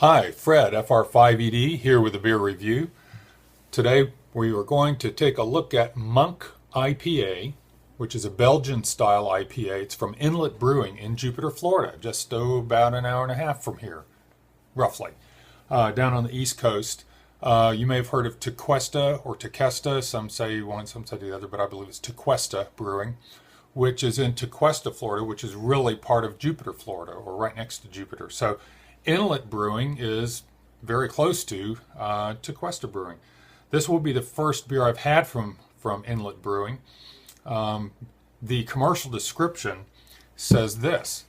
Hi, Fred, FR5ED, here with a beer review. Today we are going to take a look at Monk IPA, which is a Belgian style IPA. It's from Inlet Brewing in Jupiter, Florida, just about an hour and a half from here, roughly, down on the East Coast. You may have heard of Tequesta or Tequesta. Some say one, some say the other, but I believe it's Tequesta Brewing, which is in Tequesta, Florida, which is really part of Jupiter, Florida, or right next to Jupiter. So Inlet Brewing is very close to Tequesta Brewing. This will be the first beer I've had from Inlet Brewing. The commercial description says this: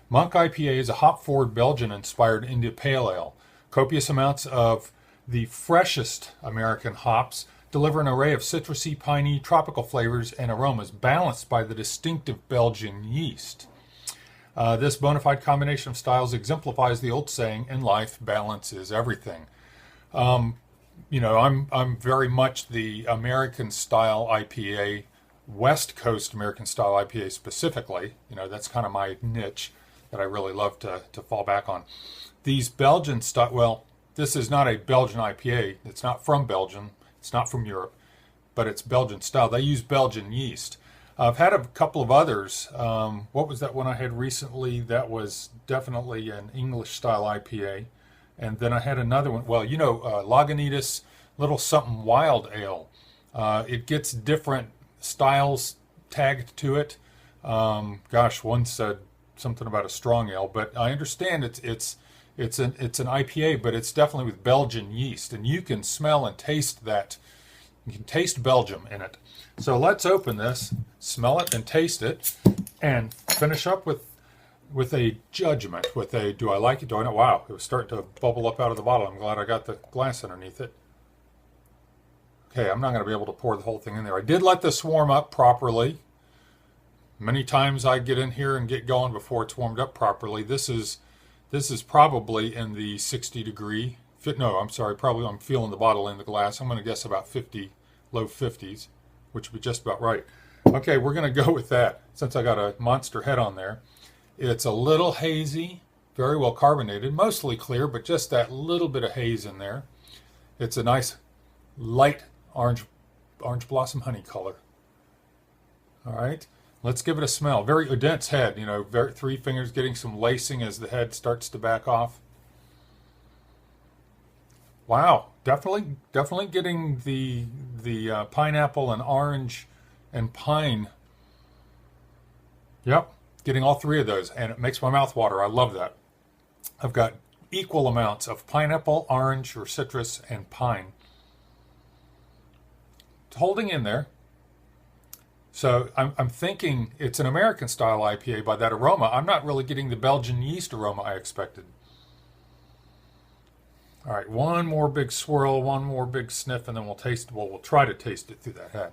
Monk IPA is a hop-forward Belgian-inspired India Pale Ale. Copious amounts of the freshest American hops deliver an array of citrusy, piney, tropical flavors and aromas balanced by the distinctive Belgian yeast. This bona fide combination of styles exemplifies the old saying, in life, balance is everything. I'm very much the American style IPA, West Coast American style IPA specifically. That's kind of my niche that I really love to fall back on. These Belgian style, well, this is not a Belgian IPA. It's not from Belgium. It's not from Europe, but it's Belgian style. They use Belgian yeast. I've had a couple of others. What was that one I had recently? That was definitely an English style IPA. And then I had another one. Well, Lagunitas Little Sumpin Wild Ale. It gets different styles tagged to it. One said something about a strong ale, but I understand it's an IPA, but it's definitely with Belgian yeast, and you can smell and taste that. You can taste Belgium in it. So let's open this, smell it and taste it, and finish up with a judgment, with a do I like it, do I not? Wow, it was starting to bubble up out of the bottle. I'm glad I got the glass underneath it. Okay, I'm not going to be able to pour the whole thing in there. I did let this warm up properly. Many times I get in here and get going before it's warmed up properly. This is probably in the 60 degree. No, I'm sorry, probably I'm feeling the bottle in the glass. I'm going to guess about 50, low 50s, which would be just about right. Okay, we're going to go with that since I got a monster head on there. It's a little hazy, very well carbonated, mostly clear, but just that little bit of haze in there. It's a nice light orange blossom honey color. All right, let's give it a smell. Very dense head, three fingers getting some lacing as the head starts to back off. Wow, definitely getting the pineapple and orange and pine. Yep, getting all three of those, and it makes my mouth water. I love that. I've got equal amounts of pineapple, orange, or citrus, and pine. It's holding in there. So I'm thinking it's an American style IPA by that aroma. I'm not really getting the Belgian yeast aroma I expected. All right, one more big swirl, one more big sniff, and then we'll try to taste it through that head.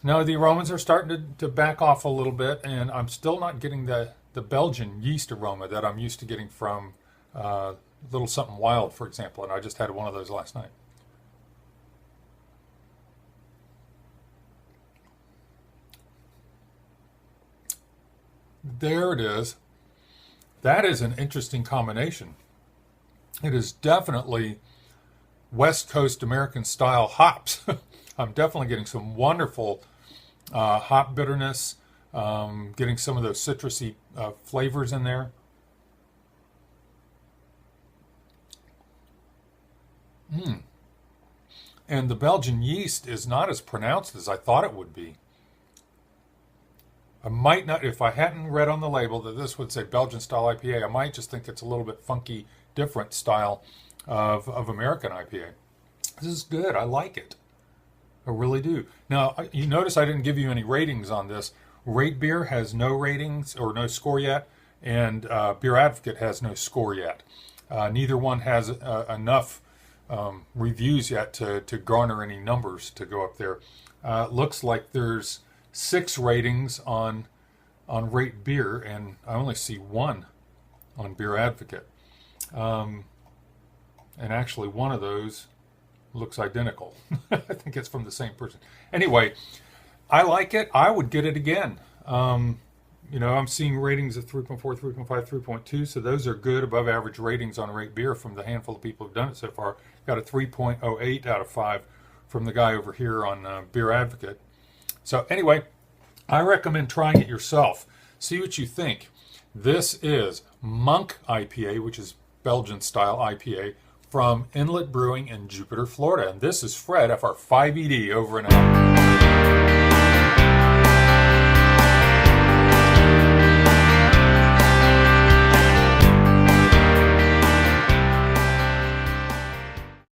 Now the aromas are starting to back off a little bit, and I'm still not getting the Belgian yeast aroma that I'm used to getting from Little Sumpin Wild, for example, and I just had one of those last night. There it is. That is an interesting combination. It is definitely West Coast American style hops. I'm definitely getting some wonderful hop bitterness, getting some of those citrusy flavors in there. And the Belgian yeast is not as pronounced as I thought it would be. I might not, if I hadn't read on the label that this would say Belgian style IPA, I might just think it's a little bit funky, different style of American IPA. This is good. I like it. I really do. Now, you notice I didn't give you any ratings on this. Rate Beer has no ratings or no score yet, and Beer Advocate has no score yet. Neither one has enough reviews yet to garner any numbers to go up there. Looks like there's 6 ratings on Rate Beer, and I only see 1 on Beer Advocate. And actually, one of those looks identical. I think it's from the same person. Anyway, I like it. I would get it again. You know, I'm seeing ratings of 3.4, 3.5, 3.2, so those are good above average ratings on Rate Beer from the handful of people who've done it so far. Got a 3.08 out of 5 from the guy over here on Beer Advocate. So anyway, I recommend trying it yourself. See what you think. This is Monk IPA, which is Belgian style IPA from Inlet Brewing in Jupiter, Florida. And this is Fred, FR5ED, over and out.